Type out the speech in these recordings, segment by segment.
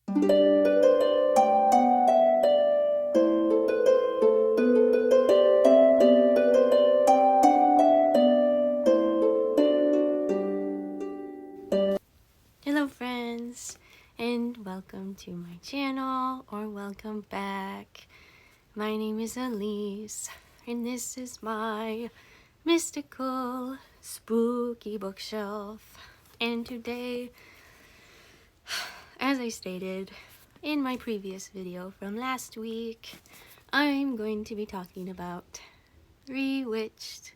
Hello friends, and welcome to my channel, or welcome back. My name is Elise, and this is my mystical, spooky bookshelf. And today, as I stated in my previous video from last week, I'm going to be talking about Rewitched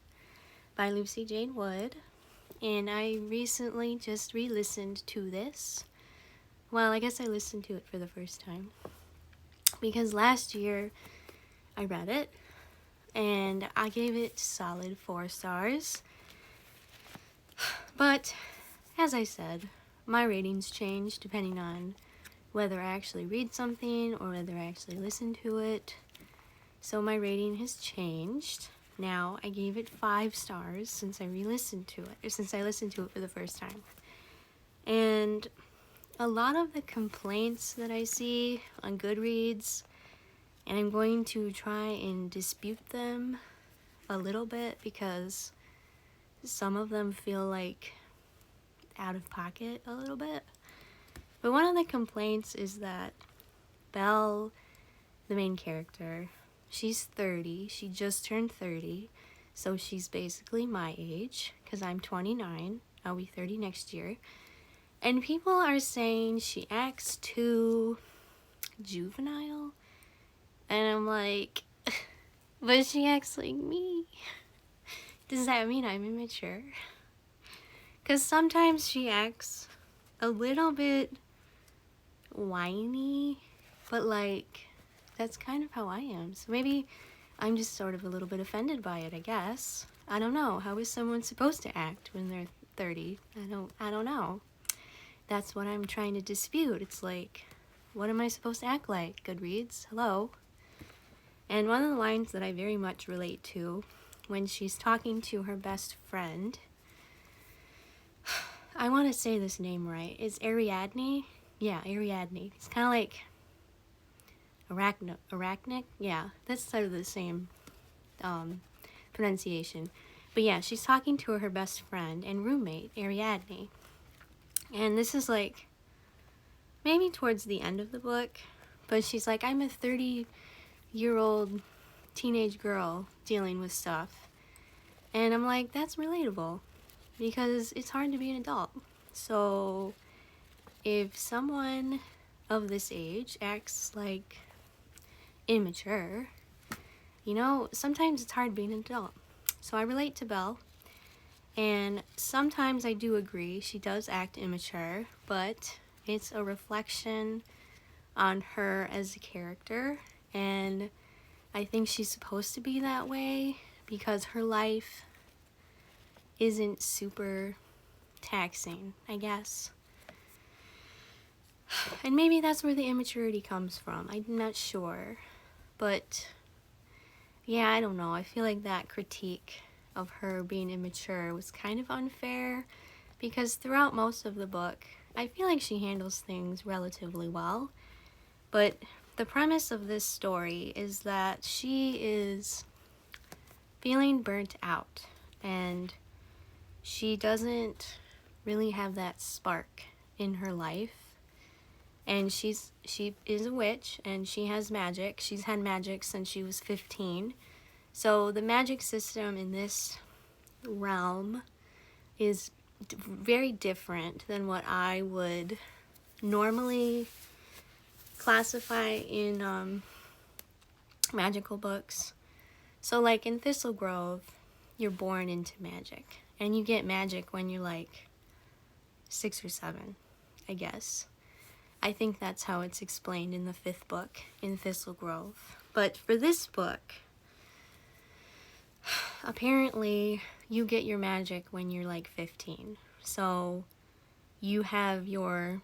by Lucy Jane Wood. And I recently just re-listened to this. Well, I guess I listened to it for the first time because last year I read it and I gave it solid 4 stars. But as I said, my ratings change depending on whether I actually read something or whether I actually listen to it. So my rating has changed. Now I gave it 5 stars since I re-listened to it, or since I listened to it for the first time. And a lot of the complaints that I see on Goodreads, and I'm going to try and dispute them a little bit because some of them feel like out of pocket a little bit. But one of the complaints is that Belle, the main character, she's 30. She just turned 30. So she's basically my age because I'm 29. I'll be 30 next year. And people are saying she acts too juvenile. And I'm like, but she acts like me. Does that mean I'm immature? Because sometimes she acts a little bit whiny, but like, that's kind of how I am. So maybe I'm just sort of a little bit offended by it, I guess. I don't know. How is someone supposed to act when they're 30? I don't know. That's what I'm trying to dispute. It's like, what am I supposed to act like? Goodreads, hello. And one of the lines that I very much relate to when she's talking to her best friend, I want to say this name right. Is Ariadne? Yeah, Ariadne. It's kind of like Arachnic? Yeah, that's sort of the same pronunciation. But yeah, she's talking to her best friend and roommate, Ariadne. And this is like maybe towards the end of the book, but she's like, I'm a 30-year-old teenage girl dealing with stuff. And I'm like, that's relatable because it's hard to be an adult. So if someone of this age acts like immature, you know, sometimes it's hard being an adult. So I relate to Belle, and sometimes I do agree she does act immature, but it's a reflection on her as a character, and I think she's supposed to be that way because her life isn't super taxing, I guess. And maybe that's where the immaturity comes from. I'm not sure. But yeah, I don't know. I feel like that critique of her being immature was kind of unfair because throughout most of the book, I feel like she handles things relatively well. But the premise of this story is that she is feeling burnt out and she doesn't really have that spark in her life. And she is a witch, and she has magic. She's had magic since she was 15. So the magic system in this realm is very different than what I would normally classify in magical books. So like in Thistle Grove, you're born into magic. And you get magic when you're like 6 or 7, I guess. I think that's how it's explained in the 5th book in Thistle Grove. But for this book, apparently you get your magic when you're like 15. So you have your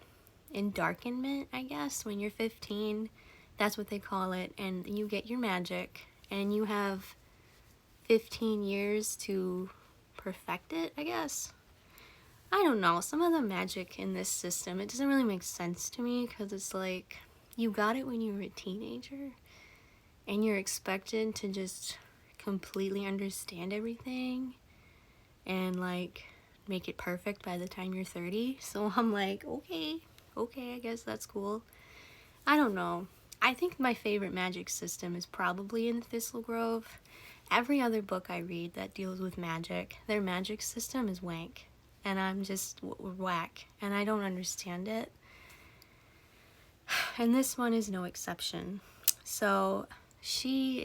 endarkenment, I guess, when you're 15. That's what they call it. And you get your magic. And you have 15 years to perfect it, I guess. I don't know, some of the magic in this system, it doesn't really make sense to me, because it's like, you got it when you were a teenager, and you're expected to just completely understand everything, and like, make it perfect by the time you're 30, so I'm like, okay, I guess that's cool. I don't know. I think my favorite magic system is probably in Thistle Grove. Every other book I read that deals with magic, their magic system is wank. And I'm just whack. And I don't understand it. And this one is no exception. So she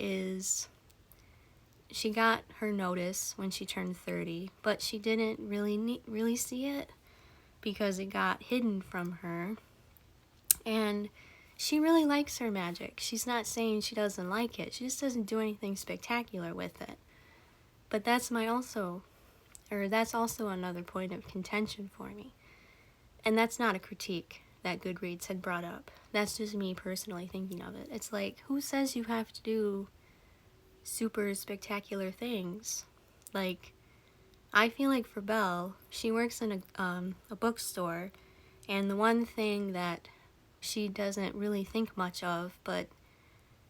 got her notice when she turned 30, but she didn't really see it because it got hidden from her. And she really likes her magic. She's not saying she doesn't like it. She just doesn't do anything spectacular with it. But that's also another point of contention for me. And that's not a critique that Goodreads had brought up. That's just me personally thinking of it. It's like, who says you have to do super spectacular things? Like, I feel like for Belle, she works in a bookstore, and the one thing that she doesn't really think much of, but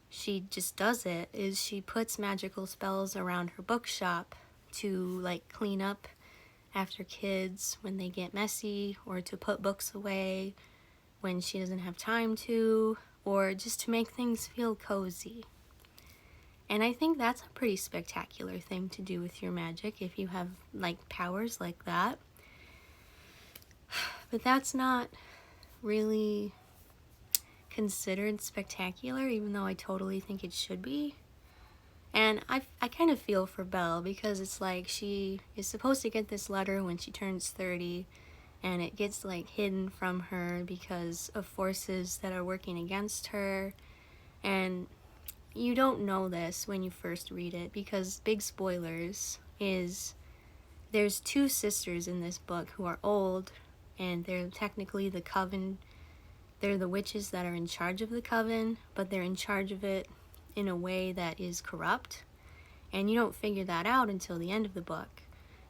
she just does it, is she puts magical spells around her bookshop to like clean up after kids when they get messy, or to put books away when she doesn't have time to, or just to make things feel cozy. And I think that's a pretty spectacular thing to do with your magic if you have like powers like that. But that's not really considered spectacular, even though I totally think it should be. And I kind of feel for Belle, because it's like she is supposed to get this letter when she turns 30, and it gets like hidden from her because of forces that are working against her. And you don't know this when you first read it, because big spoilers is there's two sisters in this book who are old, and they're technically the coven. They're the witches that are in charge of the coven, but they're in charge of it in a way that is corrupt, and you don't figure that out until the end of the book.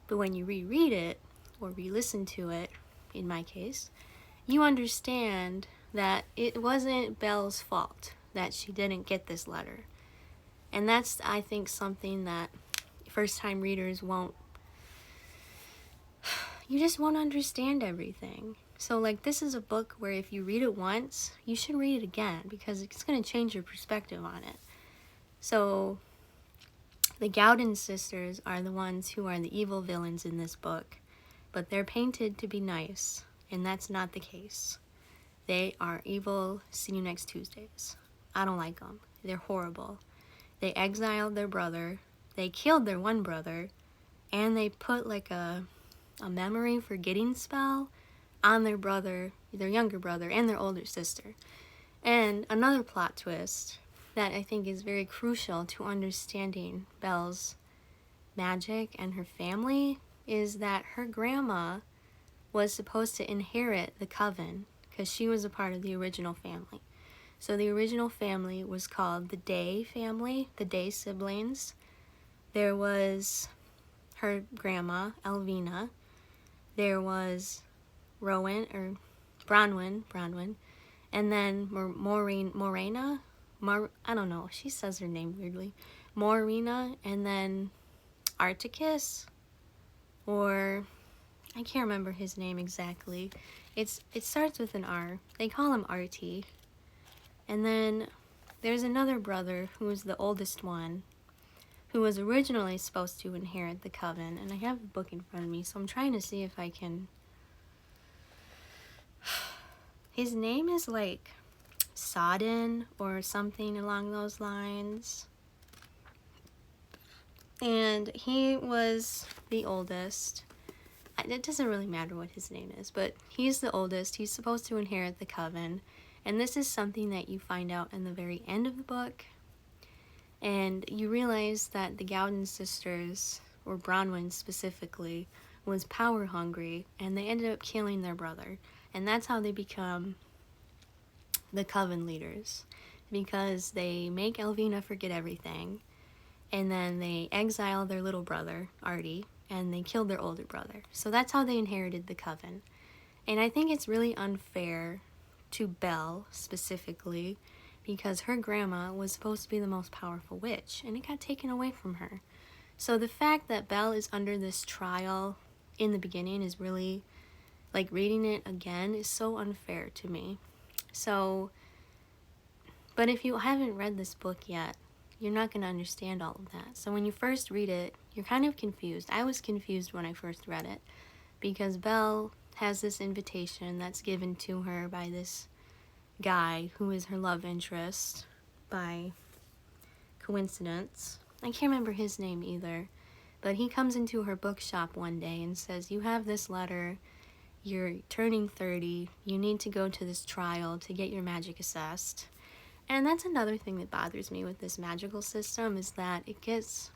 But when you reread it, or re-listen to it, in my case, you understand that it wasn't Belle's fault that she didn't get this letter. And that's, I think, something that first-time readers won't, you just won't understand everything. So like, this is a book where if you read it once, you should read it again, because it's going to change your perspective on it. So the Gowden sisters are the ones who are the evil villains in this book, but they're painted to be nice, and that's not the case. They are evil. See you next Tuesdays. I don't like them. They're horrible. They exiled their brother, they killed their one brother, and they put like a memory forgetting spell on their brother, their younger brother, and their older sister. And another plot twist that I think is very crucial to understanding Belle's magic and her family is that her grandma was supposed to inherit the coven, because she was a part of the original family. So the original family was called the Day family, the Day siblings. There was her grandma, Elvina. There was Bronwyn, and then Morena, I don't know, she says her name weirdly, Morena, and then Articus, or I can't remember his name exactly. It starts with an R. They call him Artie. And then there's another brother who was the oldest one, who was originally supposed to inherit the coven. And I have the book in front of me, so I'm trying to see if I can... His name is like Sodden or something along those lines. And he was the oldest. It doesn't really matter what his name is, but he's the oldest. He's supposed to inherit the coven. And this is something that you find out in the very end of the book. And you realize that the Gowden sisters, or Bronwyn specifically, was power hungry, and they ended up killing their brother. And that's how they become the coven leaders, because they make Elvina forget everything, and then they exile their little brother, Artie, and they killed their older brother. So that's how they inherited the coven. And I think it's really unfair to Belle specifically, because her grandma was supposed to be the most powerful witch, and it got taken away from her. So the fact that Belle is under this trial in the beginning is really, like, reading it again is so unfair to me. So, but if you haven't read this book yet, you're not going to understand all of that. So when you first read it, you're kind of confused. I was confused when I first read it, because Belle has this invitation that's given to her by this guy who is her love interest by coincidence. I can't remember his name either, but he comes into her bookshop one day and says, you have this letter, you're turning 30, you need to go to this trial to get your magic assessed. And that's another thing that bothers me with this magical system, is that it's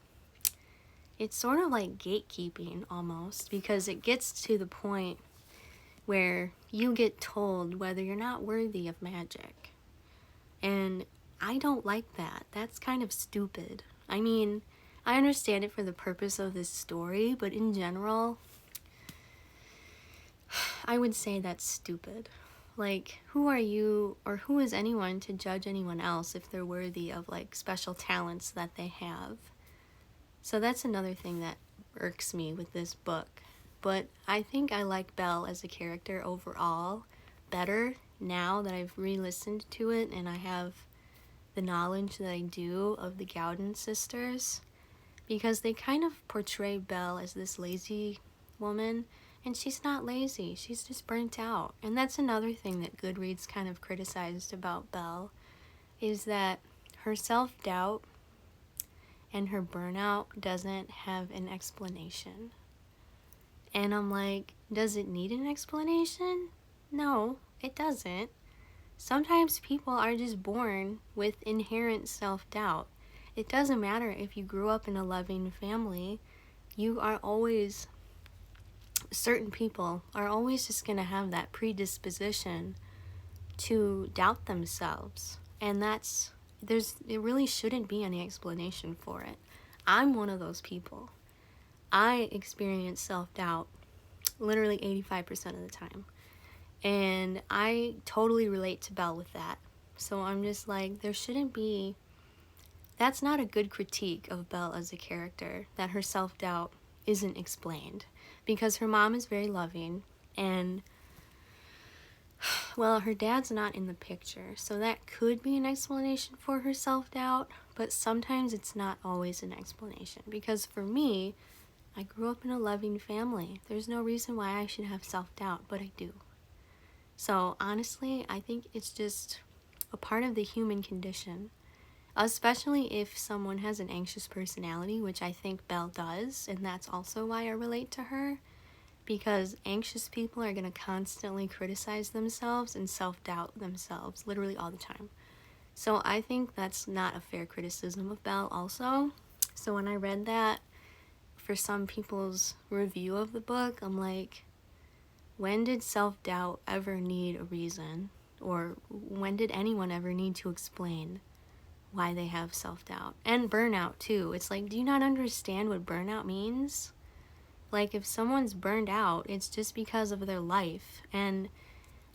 sort of like gatekeeping almost, because it gets to the point where you get told whether you're not worthy of magic. And I don't like that. That's kind of stupid. I mean, I understand it for the purpose of this story, but in general, I would say that's stupid. Like, who are you, or who is anyone to judge anyone else if they're worthy of, like, special talents that they have? So that's another thing that irks me with this book. But I think I like Belle as a character overall better now that I've re-listened to it and I have the knowledge that I do of the Gowden sisters, because they kind of portray Belle as this lazy woman, and she's not lazy, she's just burnt out. And that's another thing that Goodreads kind of criticized about Belle, is that her self-doubt and her burnout doesn't have an explanation. And I'm like, does it need an explanation? No, it doesn't. Sometimes people are just born with inherent self-doubt. It doesn't matter if you grew up in a loving family, certain people are always just going to have that predisposition to doubt themselves. And it really shouldn't be any explanation for it. I'm one of those people. I experience self-doubt literally 85% of the time. And I totally relate to Belle with that. So I'm just like, that's not a good critique of Belle as a character, that her self-doubt isn't explained. Because her mom is very loving, and, well, her dad's not in the picture, so that could be an explanation for her self-doubt, but sometimes it's not always an explanation. Because for me, I grew up in a loving family. There's no reason why I should have self-doubt, but I do. So honestly, I think it's just a part of the human condition, especially if someone has an anxious personality, which I think Belle does, and that's also why I relate to her, because anxious people are going to constantly criticize themselves and self-doubt themselves literally all the time. So I think that's not a fair criticism of Belle also. So when I read that, for some people's review of the book, I'm like, when did self-doubt ever need a reason? Or when did anyone ever need to explain why they have self-doubt? And burnout too. It's like, do you not understand what burnout means? Like, if someone's burned out, it's just because of their life. And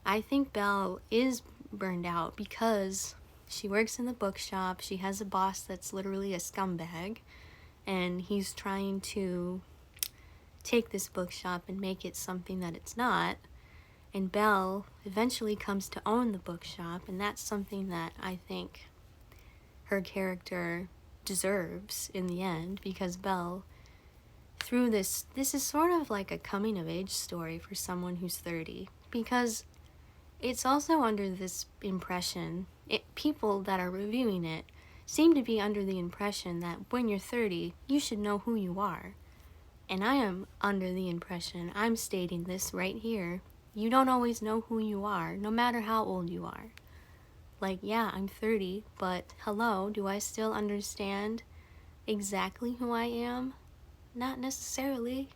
I think Belle is burned out because she works in the bookshop. She has a boss that's literally a scumbag, and he's trying to take this bookshop and make it something that it's not. And Belle eventually comes to own the bookshop, and that's something that I think her character deserves in the end, because Belle, through this is sort of like a coming of age story for someone who's 30, because it's also under this impression, people that are reviewing it seem to be under the impression that when you're 30, you should know who you are. And I am under the impression, I'm stating this right here, you don't always know who you are, no matter how old you are. Like, yeah, I'm 30, but hello, do I still understand exactly who I am? Not necessarily.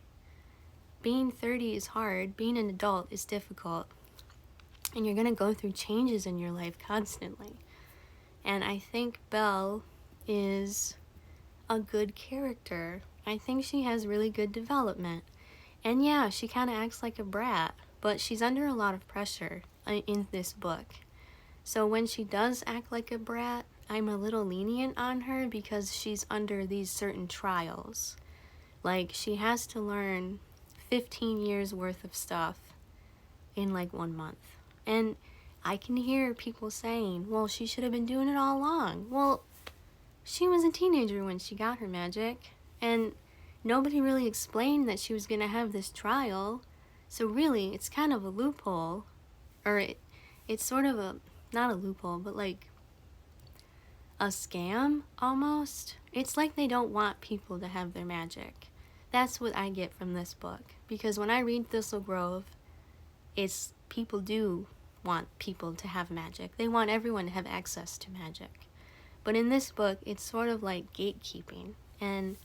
Being 30 is hard, being an adult is difficult, and you're gonna go through changes in your life constantly. And I think Belle is a good character. I think she has really good development. And yeah, she kind of acts like a brat, but she's under a lot of pressure in this book. So when she does act like a brat, I'm a little lenient on her because she's under these certain trials. Like, she has to learn 15 years worth of stuff in like 1 month. And I can hear people saying, well, she should have been doing it all along. Well, she was a teenager when she got her magic, and nobody really explained that she was going to have this trial. So really, it's kind of a loophole, or it's sort of a, not a loophole, but like a scam almost. It's like they don't want people to have their magic. That's what I get from this book, because when I read Thistle Grove, it's people do want people to have magic. They want everyone to have access to magic. But in this book, it's sort of like gatekeeping, and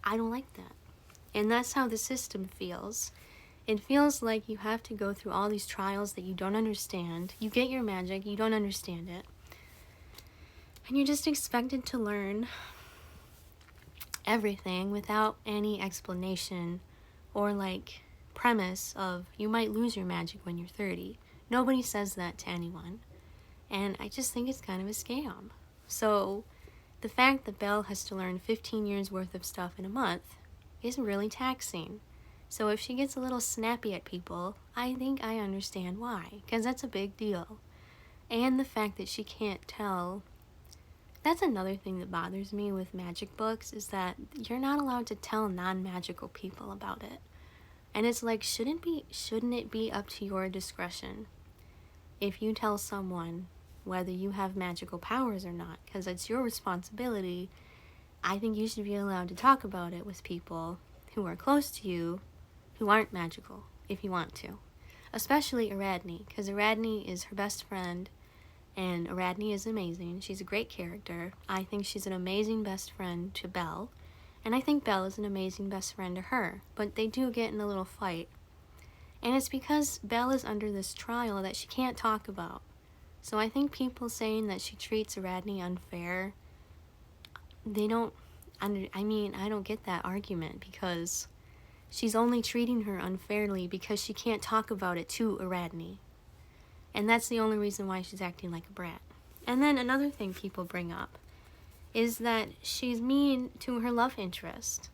I don't like that. And that's how the system feels. It feels like you have to go through all these trials that you don't understand. You get your magic, you don't understand it. And you're just expected to learn everything without any explanation or like premise of you might lose your magic when you're 30. Nobody says that to anyone. And I just think it's kind of a scam. So the fact that Belle has to learn 15 years worth of stuff in a month is really taxing. So if she gets a little snappy at people, I think I understand why, because that's a big deal. And the fact that she can't tell, that's another thing that bothers me with magic books, is that you're not allowed to tell non-magical people about it. And it's like, shouldn't it be up to your discretion if you tell someone whether you have magical powers or not, because it's your responsibility. I think you should be allowed to talk about it with people who are close to you who aren't magical, if you want to. Especially Aradne, because Aradne is her best friend, and Aradne is amazing. She's a great character. I think she's an amazing best friend to Belle, and I think Belle is an amazing best friend to her, but they do get in a little fight. And it's because Belle is under this trial that she can't talk about. So I think people saying that she treats Aradne unfair, I don't get that argument, because she's only treating her unfairly because she can't talk about it to Aradne. And that's the only reason why she's acting like a brat. And then another thing people bring up is that she's mean to her love interest.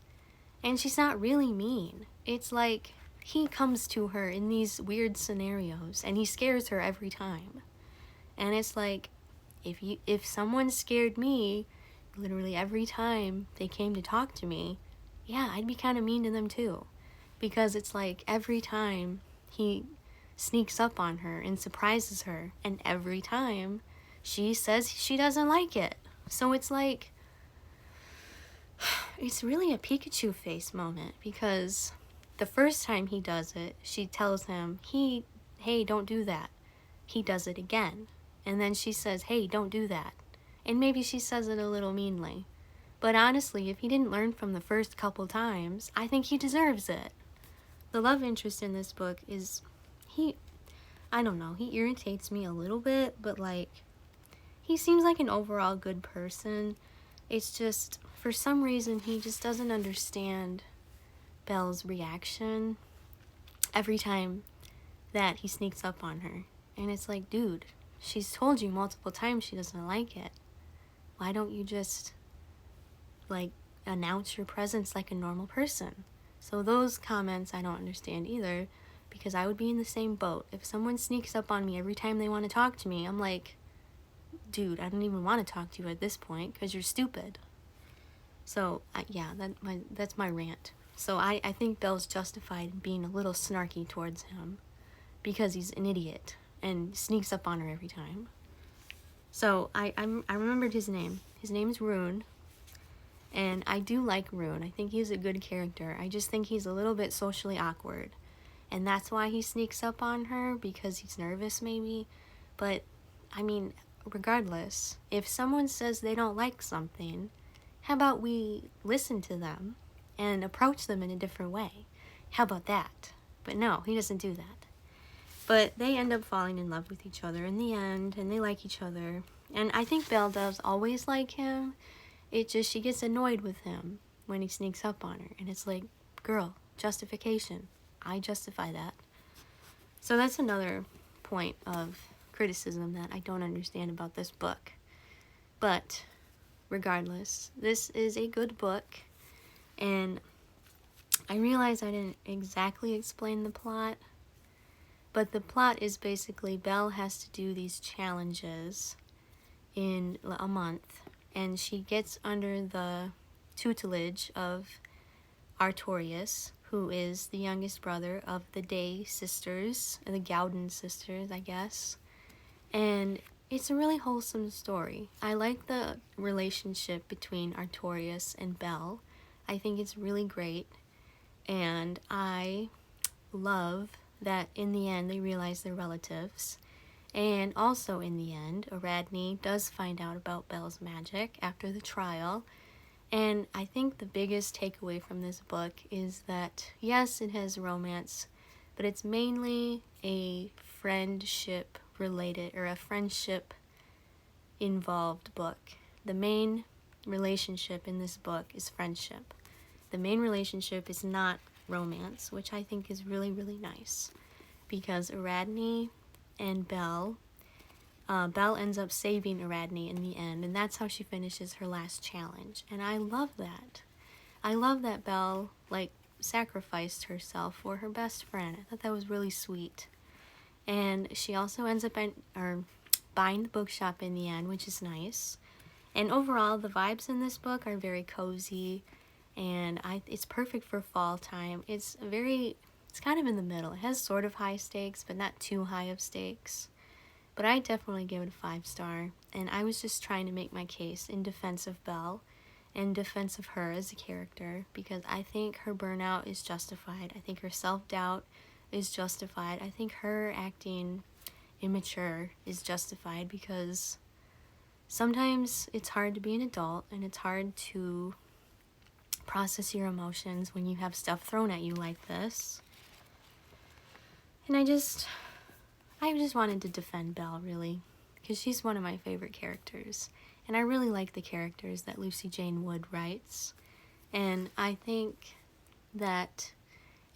And she's not really mean. It's like he comes to her in these weird scenarios and he scares her every time. And it's like, if someone scared me literally every time they came to talk to me, yeah, I'd be kind of mean to them too. Because it's like every time he sneaks up on her and surprises her, and every time she says she doesn't like it. So it's like, it's really a Pikachu face moment, because the first time he does it, she tells him, hey, don't do that. He does it again. And then she says, hey, don't do that. And maybe she says it a little meanly. But honestly, if he didn't learn from the first couple times, I think he deserves it. The love interest in this book is, I don't know, he irritates me a little bit, but like, he seems like an overall good person. It's just, for some reason, he just doesn't understand Belle's reaction every time that he sneaks up on her. And it's like, dude, she's told you multiple times she doesn't like it. Why don't you just, like, announce your presence like a normal person? So those comments I don't understand either, because I would be in the same boat. If someone sneaks up on me every time they want to talk to me, I'm like, dude, I don't even want to talk to you at this point because you're stupid. So, yeah, that's my rant. So I think Belle's justified in being a little snarky towards him because he's an idiot and sneaks up on her every time. So I remembered his name. His name's Rune. And I do like Rune. I think he's a good character. I just think he's a little bit socially awkward. And that's why he sneaks up on her, because he's nervous maybe. But, I mean, regardless, if someone says they don't like something, how about we listen to them and approach them in a different way? How about that? But no, he doesn't do that. But they end up falling in love with each other in the end, and they like each other. And I think Belle does always like him. It just, she gets annoyed with him. when he sneaks up on her. And it's like, girl, justification. I justify that. So that's another point of criticism that I don't understand about this book. But regardless, this is a good book, and I realize I didn't exactly explain the plot, but the plot is basically Belle has to do these challenges in a month, and she gets under the tutelage of Artorias, who is the youngest brother of the Day sisters, the Gowden sisters, I guess. And it's a really wholesome story. I like the relationship between Artorias and Belle. I think it's really great. And I love that in the end they realize they're relatives. And also in the end, Aradne does find out about Belle's magic after the trial. And I think the biggest takeaway from this book is that, yes, it has romance, but it's mainly a friendship related, or a friendship involved book. The main relationship in this book is friendship. The main relationship is not romance, which I think is really, really nice, because Aradne and Belle ends up saving Aradne in the end, and that's how she finishes her last challenge. And I love that. I love that Belle, like, sacrificed herself for her best friend. I thought that was really sweet. And she also ends up buying the bookshop in the end, which is nice. And overall, the vibes in this book are very cozy, and it's perfect for fall time. It's kind of in the middle. It has sort of high stakes, but not too high of stakes. But I definitely give it a 5-star, and I was just trying to make my case in defense of Belle, in defense of her as a character, because I think her burnout is justified. I think her self-doubt is justified. I think her acting immature is justified, because sometimes it's hard to be an adult, and it's hard to process your emotions when you have stuff thrown at you like this. And I just wanted to defend Belle, really, because she's one of my favorite characters. And I really like the characters that Lucy Jane Wood writes. And I think that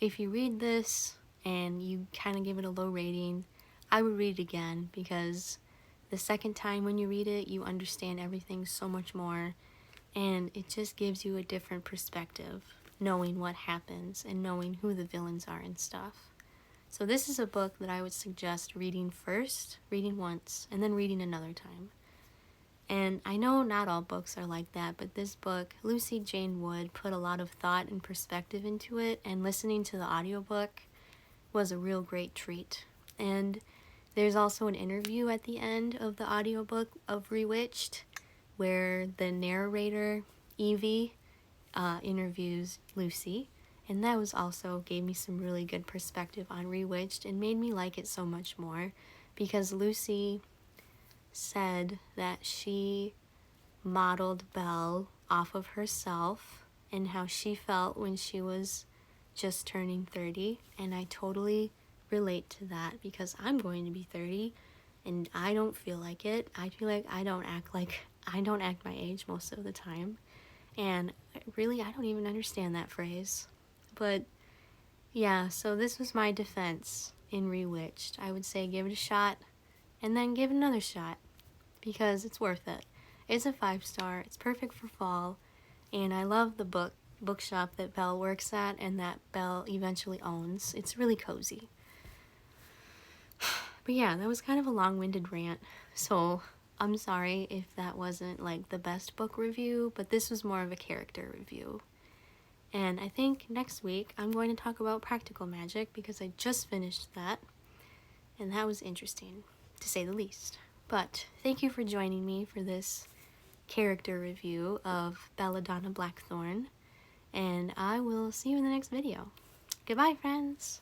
if you read this and you kind of give it a low rating, I would read it again, because the second time when you read it, you understand everything so much more, and it just gives you a different perspective, knowing what happens and knowing who the villains are and stuff. So this is a book that I would suggest reading first, reading once, and then reading another time. And I know not all books are like that, but this book, Lucy Jane Wood put a lot of thought and perspective into it, and listening to the audiobook was a real great treat. And there's also an interview at the end of the audiobook of Rewitched, where the narrator, Evie, interviews Lucy. And that was also gave me some really good perspective on Rewitched and made me like it so much more, because Lucy said that she modeled Belle off of herself and how she felt when she was just turning 30. And I totally relate to that, because I'm going to be 30 and I don't feel like it. I feel like I don't act my age most of the time. And really, I don't even understand that phrase. But yeah, so this was my defense in Rewitched. I would say give it a shot, and then give it another shot, because it's worth it. It's a 5-star, it's perfect for fall, and I love the bookshop that Belle works at and that Belle eventually owns. It's really cozy. But yeah, that was kind of a long-winded rant, so I'm sorry if that wasn't like the best book review, but this was more of a character review. And I think next week I'm going to talk about practical magic, because I just finished that, and that was interesting, to say the least. But thank you for joining me for this character review of Belladonna Blackthorn, and I will see you in the next video. Goodbye, friends!